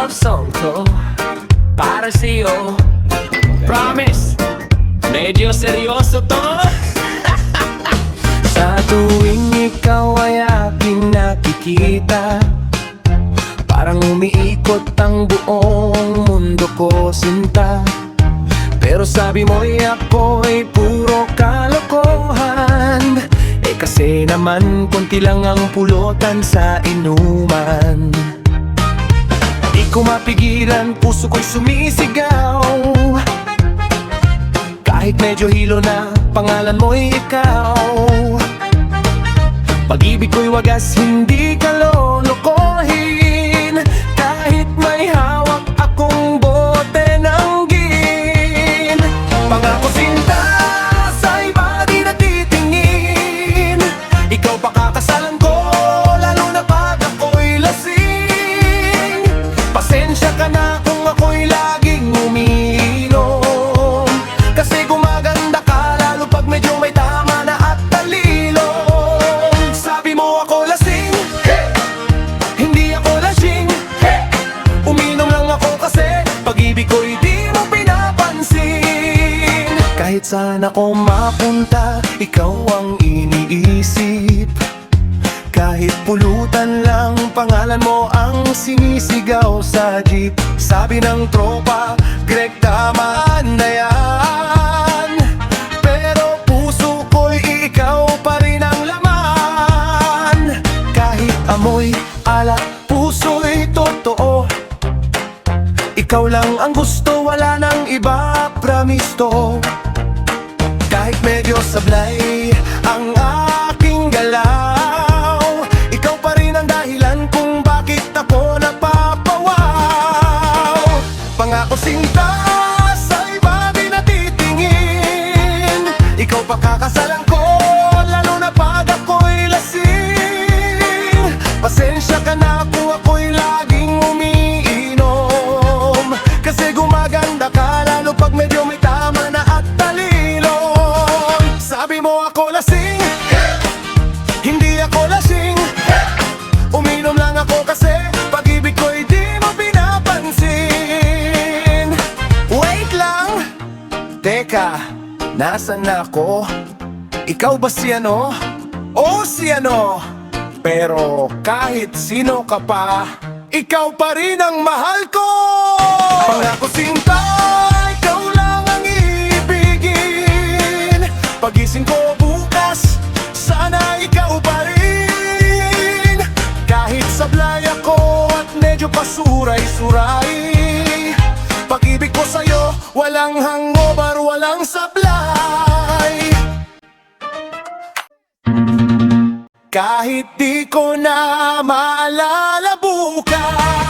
love song to para sa'yo. Promise, medyo seryoso to. Sa tuwing ikaw ay aking nakikita, parang umiikot ang buong mundo ko, sinta. Pero sabi mo'y ako'y puro kalokohan. Kasi naman konti lang ang pulutan sa inuman. Di ko mapigilan, puso ko'y sumisigaw. Kahit medyo hilo na, pangalan mo'y ikaw. Pag-ibig ko'y wagas, hindi ka lolokohin. Kahit may hawak akong bote ng gin. Pangako sinta, sa iba di natitingin. Ikaw pa kakasalan ko, lalo na pag ako'y lasing. Pasensya ka na kung ako'y laging umiinom. Kasi gumaganda ka, lalo pag medyo may tama na at talilong. Sabi mo ako lasing, hindi ako lasing. Uminom lang ako kasi pag-ibig ko'y di mo pinapansin. Kahit saan ako mapunta, ikaw ang iniisip. Kahit pulutan lang, pangalan mo ang sinisigaw sa jeep. Sabi ng tropa, Greg, tama na yan. Pero puso ko'y ikaw pa rin ang laman. Kahit amoy alak, puso'y totoo. Ikaw lang ang gusto, wala nang iba, promise to. Kahit medyo sablay ang aking galaw, ikaw pa rin ang dahilan kung bakit ako napapawaw. Pangako sinta, sa iba di natitingin. Ikaw pa kakasalan ko, lalo na pag ako'y lasing. Pasensya ka na kung ako'y laging umiinom. Kasi gumaganda ka, lalo pag medyo may tama na at talilong. Sabi mo ako lasing, hindi ako lasing. Uminom lang ako kasi pag-ibig ko'y di mo pinapansin. Wait lang, teka, nasan na ako? Ikaw ba si ano? O si ano? Pero kahit sino ka pa, ikaw pa rin ang mahal ko. Pangako sinta, ikaw lang ang iibigin. Pagising ko bukas, sana ikaw pa rin. Kahit sablay ako at medyo pasuray-suray, pag-ibig ko sa'yo, walang hangover, walang sablay. Kahit di ko na maalala bukas,